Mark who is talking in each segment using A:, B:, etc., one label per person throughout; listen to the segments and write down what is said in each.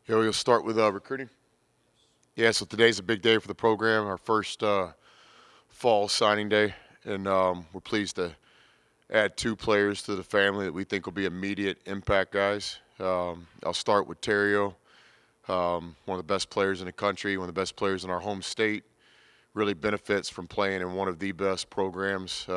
A: Yeah, we'll start with recruiting. Yeah, so today's a big day for the program, our first fall signing day, and we're pleased to add two players to the family that we think will be immediate impact guys. I'll start with Terrio, one of the best players in the country, one of the best players in our home state. Really benefits from playing in one of the best programs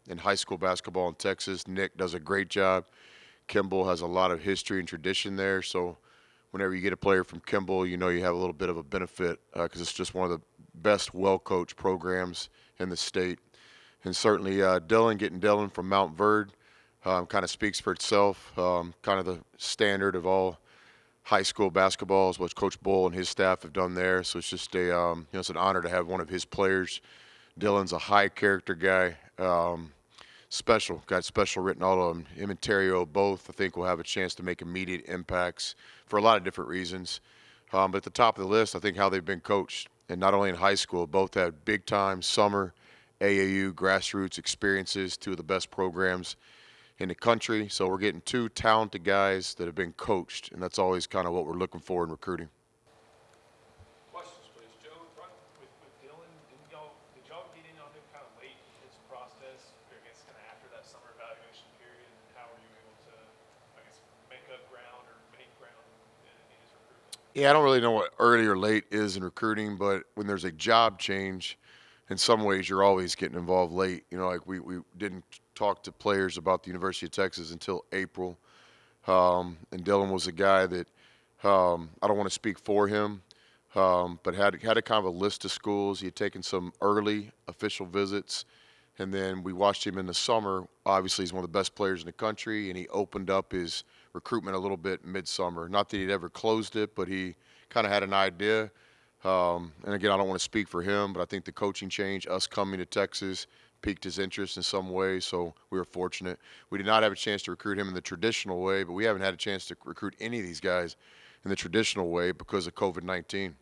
A: in high school basketball in Texas. Nick does a great job. Kimball has a lot of history and tradition there, so whenever you get a player from Kimball, you know you have a little bit of a benefit because it's just one of the best, well-coached programs in the state. And certainly getting Dylan from Mount Verde kind of speaks for itself. Kind of the standard of all high school basketball is what Coach Bull and his staff have done there. So it's just it's an honor to have one of his players. Dylan's a high character guy. Got special written all of them. Him and Terrio both, I think, will have a chance to make immediate impacts for a lot of different reasons. But at the top of the list, I think how they've been coached, and not only in high school, both had big time summer AAU grassroots experiences, two of the best programs in the country. So we're getting two talented guys that have been coached, and that's always kind of what we're looking for in recruiting.
B: Questions, please. Joe, in front with Dylan, did y'all get in on him kind of late in his process? I guess kind of after that summer evaluation period, and how were you able to, I guess, make up ground or make ground in his recruitment?
A: Yeah, I don't really know what early or late is in recruiting, but when there's a job change, in some ways you're always getting involved late. You know, like we didn't talk to players about the University of Texas until April. And Dylan was a guy that I don't want to speak for him, but had a kind of a list of schools. He had taken some early official visits, and then we watched him in the summer. Obviously, he's one of the best players in the country, and he opened up his recruitment a little bit midsummer. Not that he'd ever closed it, but he kind of had an idea. And again, I don't want to speak for him, but I think the coaching change, us coming to Texas, piqued his interest in some way. So we were fortunate. We did not have a chance to recruit him in the traditional way, but we haven't had a chance to recruit any of these guys in the traditional way because of COVID-19.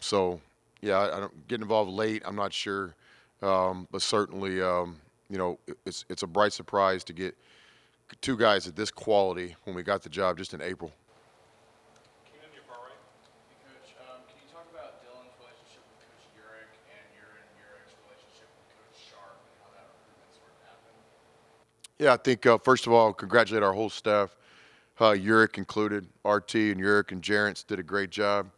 A: So yeah, I don't get involved late. I'm not sure, but certainly, it's a bright surprise to get two guys at this quality when we got the job just in April.
B: Keenan, your far right.
C: Hey, Coach, can you talk about Dylan's relationship with Coach Urick and your and Urick's relationship with Coach Sharp and how that recruitment sort of happened?
A: Yeah, I think first of all, congratulate our whole staff, Urick included. RT and Urick and Jarence did a great job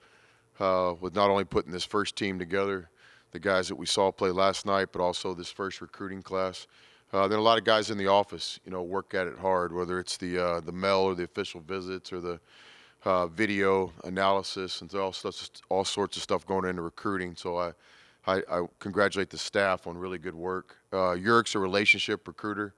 A: with not only putting this first team together, the guys that we saw play last night, but also this first recruiting class. Then a lot of guys in the office, work at it hard, whether it's the mail or the official visits or the video analysis, and all sorts of stuff going into recruiting. So I congratulate the staff on really good work. Urick's a relationship recruiter.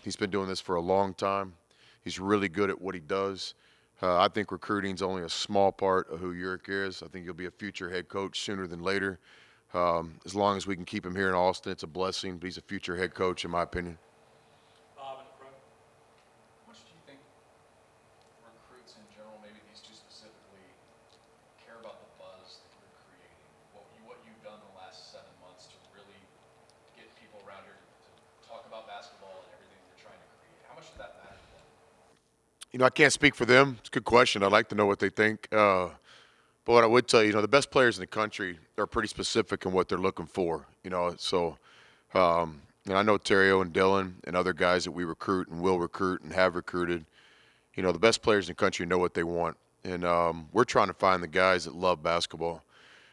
A: He's been doing this for a long time. He's really good at what he does. I think recruiting is only a small part of who Urick is. I think he'll be a future head coach sooner than later. As long as we can keep him here in Austin, it's a blessing. But he's a future head coach, in my opinion.
B: Bob in the front.
C: How much do you think recruits in general, maybe these two specifically, care about the buzz that you're creating? What you've done the last 7 months to really get people around here to talk about basketball and everything you're trying to create. How much does that matter to them?
A: I can't speak for them. It's a good question. I'd like to know what they think. But what I would tell you, the best players in the country are pretty specific in what they're looking for. So and I know Terrio and Dylan and other guys that we recruit and will recruit and have recruited. The best players in the country know what they want, and we're trying to find the guys that love basketball.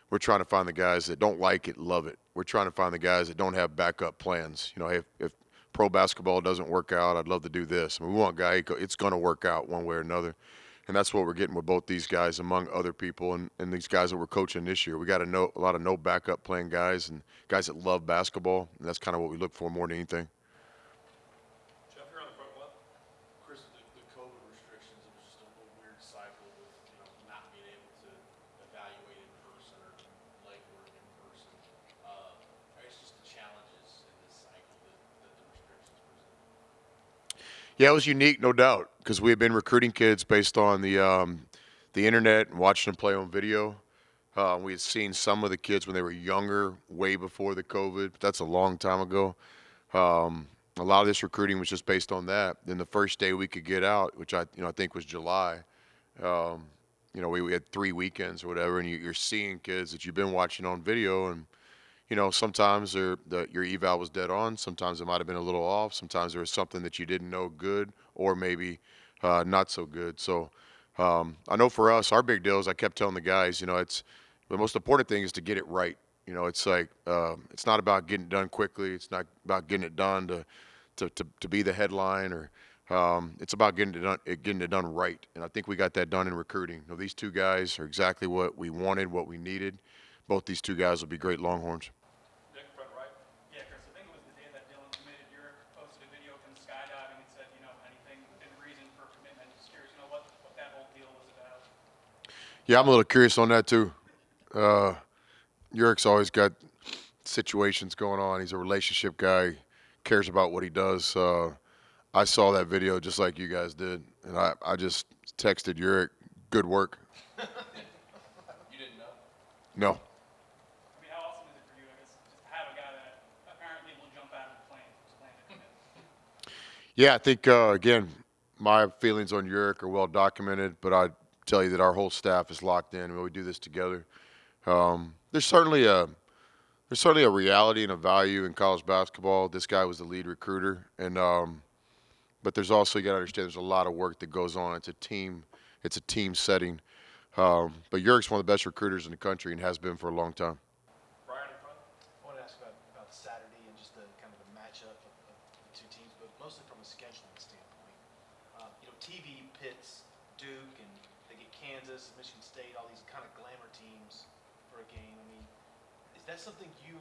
A: We're trying to find the guys that don't like it, love it. We're trying to find the guys that don't have backup plans. Hey, if pro basketball doesn't work out, I'd love to do this. I mean, we want a guy, it's going to work out one way or another. And that's what we're getting with both these guys, among other people, and these guys that we're coaching this year. We got a lot of no backup playing guys and guys that love basketball, and that's kind of what we look for more than anything.
B: Jeff, you're on the front left.
D: Chris, the COVID restrictions, it was just a weird cycle with, not being able to evaluate in person or legwork in person. I guess just the challenges in this cycle that the restrictions present.
A: Yeah, it was unique, no doubt, because we had been recruiting kids based on the internet and watching them play on video. We had seen some of the kids when they were younger, way before the COVID. But that's a long time ago. A lot of this recruiting was just based on that. Then the first day we could get out, which I think was July, we had 3 weekends or whatever, and you're seeing kids that you've been watching on video, and sometimes your eval was dead on. Sometimes it might have been a little off. Sometimes there was something that you didn't know good, or maybe not so good. So I know for us, our big deal is I kept telling the guys, it's the most important thing is to get it right. It's like it's not about getting it done quickly. It's not about getting it done to be the headline, or it's about getting it done right. And I think we got that done in recruiting. These two guys are exactly what we wanted, what we needed. Both these two guys will be great Longhorns.
B: Nick, front right.
E: Yeah, Chris, I think it was the day that Dylan committed. Europe posted a video from skydiving and said, anything within reason for commitment. Just curious, what that whole deal was about.
A: Yeah, I'm a little curious on that too. Yurik's always got situations going on. He's a relationship guy, cares about what he does. I saw that video just like you guys did, and I just texted Yurik, good work.
C: You didn't know?
A: No.
E: I mean, how awesome is it for you, I guess, just to have a guy that apparently will jump out of the plane to land a commit?
A: Yeah, I think, again, my feelings on Yurik are well documented, but I tell you that our whole staff is locked in when we do this together. There's certainly a reality and a value in college basketball. This guy was the lead recruiter, and but there's also, you got to understand, there's a lot of work that goes on. It's a team setting. But Yurik's one of the best recruiters in the country and has been for a long time.
B: Brian in front.
F: I want to ask about Saturday and just the kind of the matchup of the two teams, but mostly from a scheduling standpoint. TV pits Duke, and they get Kansas, Michigan State, all these kind of glamour teams for a game. I mean, is that something you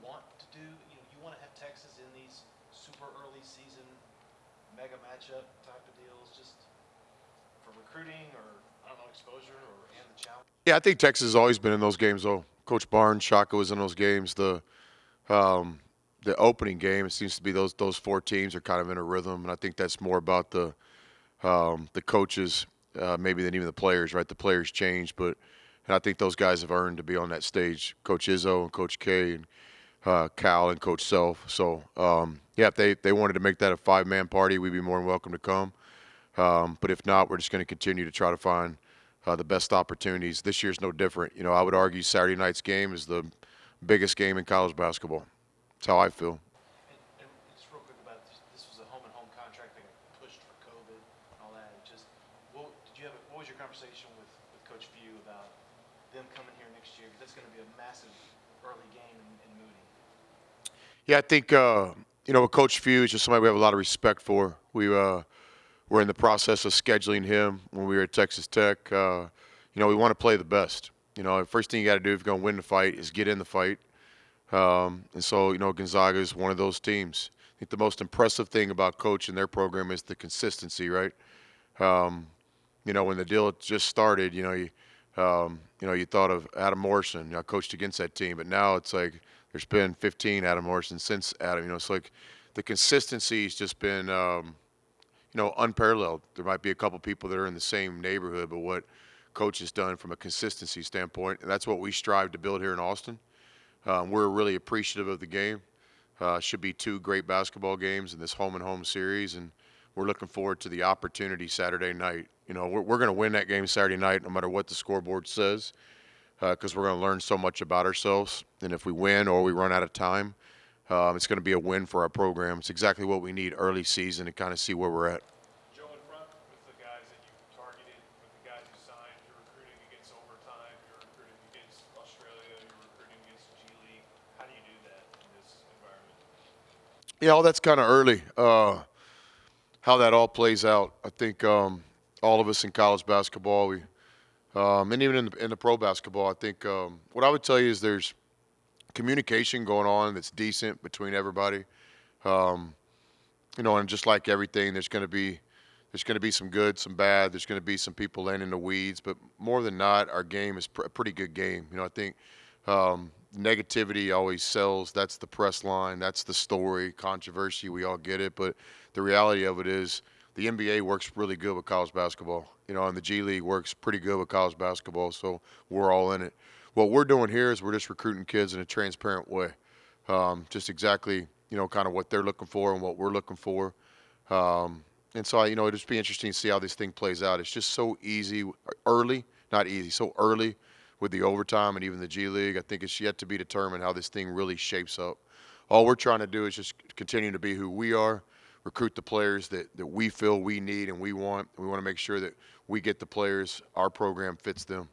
F: want to do? You want to have Texas in these super early season mega matchup type of deals, just for recruiting, or I don't know, exposure, or and the challenge.
A: Yeah, I think Texas has always been in those games, though. Coach Barnes, Shaka was in those games. The opening game, it seems to be those four teams are kind of in a rhythm, and I think that's more about the coaches maybe than even the players, right? The players change, and I think those guys have earned to be on that stage. Coach Izzo and Coach K and Cal and Coach Self. So, yeah, if they wanted to make that a 5-man party, we'd be more than welcome to come. But if not, we're just going to continue to try to find the best opportunities. This year's no different. I would argue Saturday night's game is the biggest game in college basketball. That's how I feel.
F: And just real quick about this was a home and home contract that got pushed for COVID and all that. What was your conversation with Coach Few about them coming here next year? Because that's going to be a massive early game in Moody.
A: Yeah, I think with Coach Few is just somebody we have a lot of respect for. We're in the process of scheduling him when we were at Texas Tech. We want to play the best. The first thing you got to do if you're going to win the fight is get in the fight. And so, Gonzaga is one of those teams. I think the most impressive thing about Coach and their program is the consistency, right? When the deal just started, you thought of Adam Morrison. I coached against that team, but now it's like there's been 15 Adam Morrison since Adam. It's like the consistency's just been unparalleled. There might be a couple people that are in the same neighborhood, but what Coach has done from a consistency standpoint, and that's what we strive to build here in Austin. We're really appreciative of the game. Should be 2 great basketball games in this home and home series, and we're looking forward to the opportunity Saturday night. We're going to win that game Saturday night no matter what the scoreboard says, because we're going to learn so much about ourselves. And if we win or we run out of time, it's going to be a win for our program. It's exactly what we need early season to kind of see where we're at.
B: Joe in front with the guys that you targeted, with the guys you signed. You're recruiting against overtime. You're recruiting against Australia. You're recruiting against G League. How do you do that in this environment?
A: That's kind of early. How that all plays out. I think all of us in college basketball, and even in the pro basketball, I think what I would tell you is there's communication going on that's decent between everybody. And just like everything, there's going to be some good, some bad. There's going to be some people laying in the weeds, but more than not, our game is a pretty good game. I think negativity always sells. That's the press line. That's the story. Controversy, we all get it, but the reality of it is the NBA works really good with college basketball. And the G League works pretty good with college basketball, so we're all in it. What we're doing here is we're just recruiting kids in a transparent way, just exactly kind of what they're looking for and what we're looking for. And so it'll just be interesting to see how this thing plays out. It's just so easy early. not easy, so early with the overtime and even the G League. I think it's yet to be determined how this thing really shapes up. All we're trying to do is just continue to be who we are, recruit the players that we feel we need and we want. We want to make sure that we get the players, our program fits them.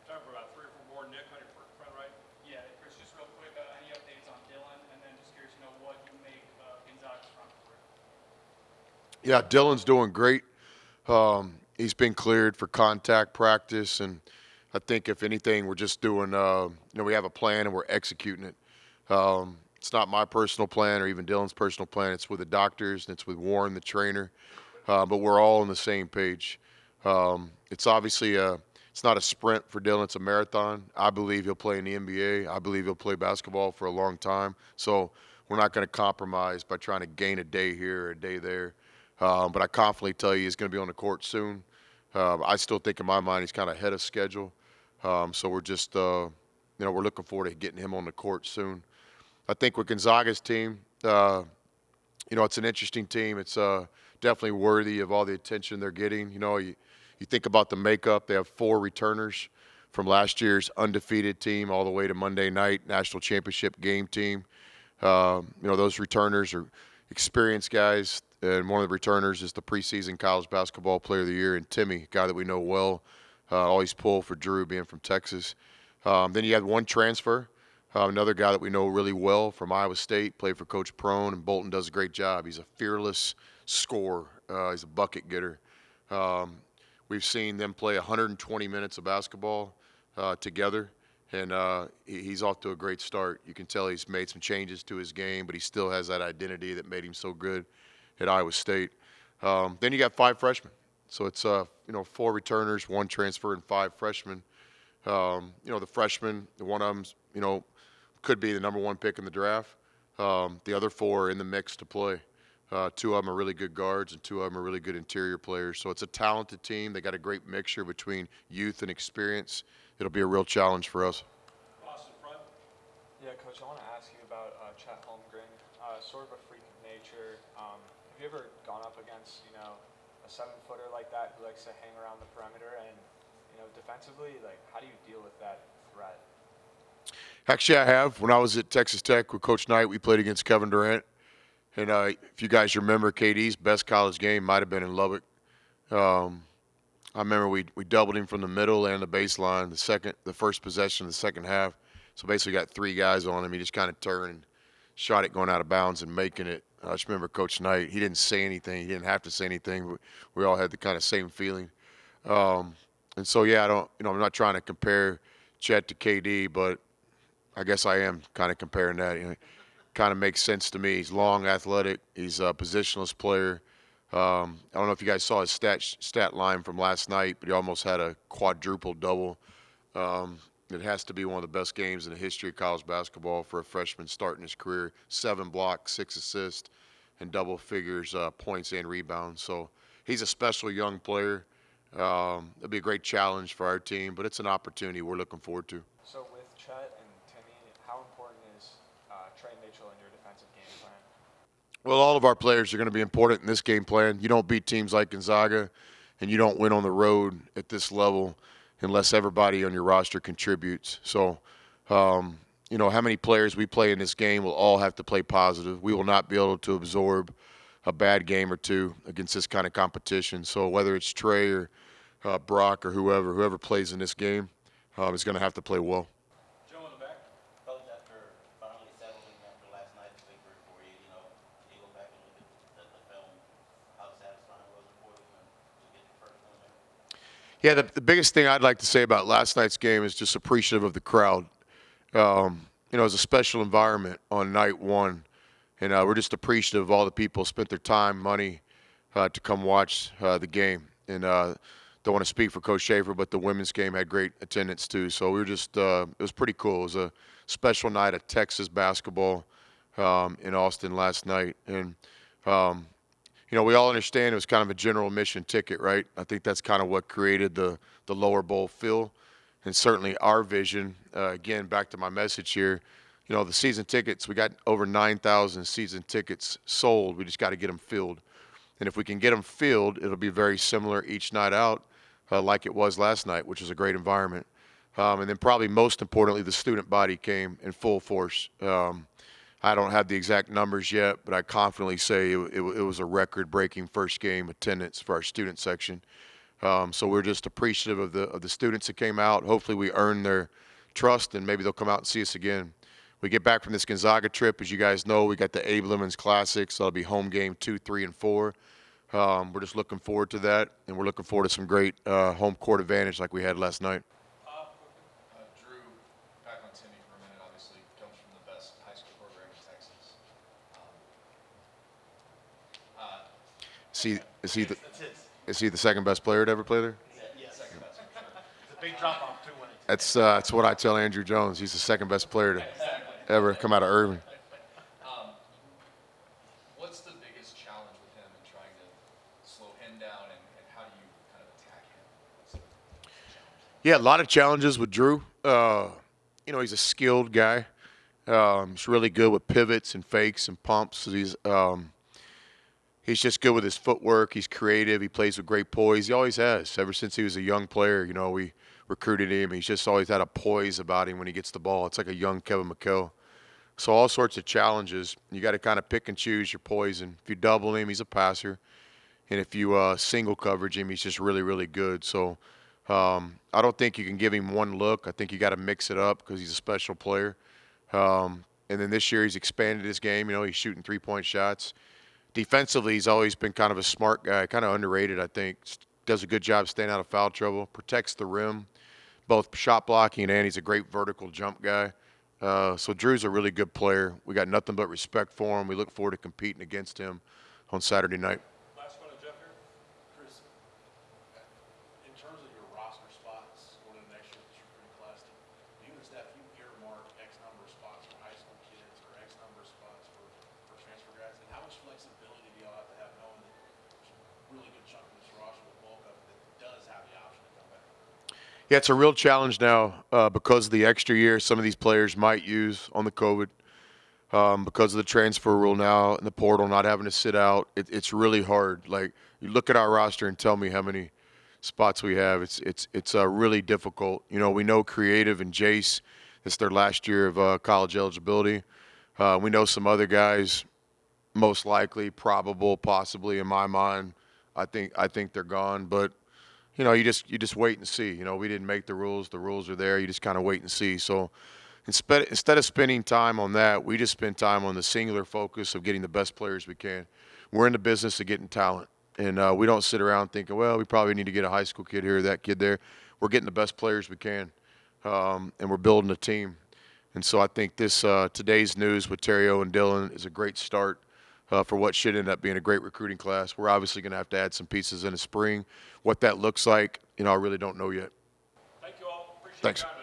B: Time for about 3 or 4 more. Nick, on your front right.
E: Yeah, Chris, just real quick, any updates on Dylan? And then just curious to know what you make of Gonzaga's front three.
A: Yeah, Dylan's doing great. He's been cleared for contact practice, and I think if anything, we're just doing. We have a plan and we're executing it. It's not my personal plan or even Dylan's personal plan. It's with the doctors and it's with Warren, the trainer. But we're all on the same page. It's obviously it's not a sprint for Dylan. It's a marathon. I believe he'll play in the NBA. I believe he'll play basketball for a long time. So we're not going to compromise by trying to gain a day here or a day there. But I confidently tell you he's going to be on the court soon. I still think in my mind he's kind of ahead of schedule. So we're just, we're looking forward to getting him on the court soon. I think with Gonzaga's team, it's an interesting team. It's definitely worthy of all the attention they're getting. You think about the makeup. They have 4 returners from last year's undefeated team all the way to Monday night national championship game team. Those returners are experienced guys, and one of the returners is the preseason college basketball player of the year, and Timme, a guy that we know well, always pull for Drew being from Texas. Then you had one transfer. Another guy that we know really well from Iowa State, played for Coach Prone, and Bolton does a great job. He's a fearless scorer. He's a bucket getter. We've seen them play 120 minutes of basketball together, and he's off to a great start. You can tell he's made some changes to his game, but he still has that identity that made him so good at Iowa State. Then you got 5 freshmen. So it's 4 returners, 1 transfer, and 5 freshmen. The freshmen, one of them's, could be the number 1 pick in the draft. The other 4 are in the mix to play. 2 of them are really good guards, and 2 of them are really good interior players. So it's a talented team. They got a great mixture between youth and experience. It'll be a real challenge for us.
B: Boston front.
G: Yeah, Coach, I want to ask you about Chet Holmgren, sort of a freak of nature. Have you ever gone up against, a 7-footer like that who likes to hang around the perimeter? And, defensively, how do you deal with that threat?
A: Actually, I have. When I was at Texas Tech with Coach Knight, we played against Kevin Durant. And if you guys remember, KD's best college game might have been in Lubbock. I remember we doubled him from the middle and the baseline, the first possession of the second half. So basically got 3 guys on him. He just kind of turned and shot it going out of bounds and making it. I just remember Coach Knight. He didn't say anything. He didn't have to say anything. But we all had the kind of same feeling. And so, I'm not trying to compare Chet to KD, but I guess I am kind of comparing that. It kind of makes sense to me. He's long, athletic. He's a positionless player. I don't know if you guys saw his stat line from last night, but he almost had a quadruple double. It has to be one of the best games in the history of college basketball for a freshman starting his career. 7 blocks, 6 assists, and double figures points and rebounds. So he's a special young player. It'll be a great challenge for our team, but it's an opportunity we're looking forward to.
G: So with Chet and Timme, how important is Trey Mitchell in your defensive game plan?
A: Well, all of our players are going to be important in this game plan. You don't beat teams like Gonzaga, and you don't win on the road at this level unless everybody on your roster contributes. So, how many players we play in this game will all have to play positive. We will not be able to absorb a bad game or 2 against this kind of competition. So whether it's Trey or Brock or whoever plays in this game is going to have to play well.
B: Joe in the back.
H: Coach, after finally settling after last night's victory for you, you go back and look at the film, how satisfying was it for you to get the first one there?
A: Yeah, the biggest thing I'd like to say about last night's game is just appreciative of the crowd. It was a special environment on night 1, and we're just appreciative of all the people who spent their time, money to come watch the game. And don't want to speak for Coach Schaefer, but the women's game had great attendance too. So we were just it was pretty cool. It was a special night of Texas basketball in Austin last night. And, we all understand it was kind of a general admission ticket, right? I think that's kind of what created the lower bowl feel. And certainly our vision, again, back to my message here, the season tickets, we got over 9,000 season tickets sold. We just got to get them filled. And if we can get them filled, it'll be very similar each night out. like it was last night, which was a great environment. And then probably most importantly, the student body came in full force. I don't have the exact numbers yet, but I confidently say it was a record-breaking first game attendance for our student section. So we're just appreciative of the students that came out. Hopefully, we earn their trust, and maybe they'll come out and see us again. We get back from this Gonzaga trip, as you guys know, we got the Abe Lemons Classic, so that'll be home game 2, 3, and 4. We're just looking forward to that, and we're looking forward to some great home court advantage like we had last night.
C: Drew, back on Timme for a minute, obviously comes from the best high school program in Texas.
F: That's his.
A: Is he the second best player to ever play there?
F: Yes.
C: Second best for sure.
F: It's a big drop off, 2-1.
A: That's what I tell Andrew Jones. He's the second best player to ever come out of Irving.
C: What's the biggest challenge with him in trying to slow him down, and how do you kind of attack him? What's the challenge?
A: Yeah, a lot of challenges with Drew. He's a skilled guy. He's really good with pivots and fakes and pumps. He's just good with his footwork. He's creative. He plays with great poise. He always has. Ever since he was a young player, we recruited him. He's just always had a poise about him when he gets the ball. It's like a young Kevin McHale. So all sorts of challenges. You got to kind of pick and choose your poison. If you double him, he's a passer. And if you single coverage him, he's just really, really good. So I don't think you can give him one look. I think you got to mix it up because he's a special player. And then this year he's expanded his game. He's shooting three-point shots. Defensively, he's always been kind of a smart guy, kind of underrated, I think. Does a good job staying out of foul trouble, protects the rim, both shot blocking and he's a great vertical jump guy. So Drew's a really good player. We got nothing but respect for him. We look forward to competing against him on Saturday night.
B: Last one to Jeff here.
D: Chris, in terms of your roster spots going into next year with this recruiting class, do you and staff, you earmark X number of spots for high school kids or X number of spots for transfer grads? And how much flexibility do y'all have to have knowing that there's a really good chunk of this roster with bulk of it that does have the option to come back?
A: Yeah, it's a real challenge now because of the extra year some of these players might use on the COVID. Because of the transfer rule now and the portal not having to sit out, it's really hard. Like, you look at our roster and tell me how many spots we have. It's really difficult. We know Creative and Jace, it's their last year of college eligibility. We know some other guys, most likely, probable, possibly in my mind. I think they're gone, but you just wait and see. We didn't make the rules. The rules are there. You just kind of wait and see. So instead of spending time on that, we just spend time on the singular focus of getting the best players we can. We're in the business of getting talent, and we don't sit around thinking, well, we probably need to get a high school kid here, that kid there. We're getting the best players we can, and we're building a team. And so I think this today's news with Terrio and Dylan is a great start for what should end up being a great recruiting class. We're obviously going to have to add some pieces in the spring. What that looks like, I really don't know yet.
B: Thank you all. Appreciate
A: Thanks.
B: your time.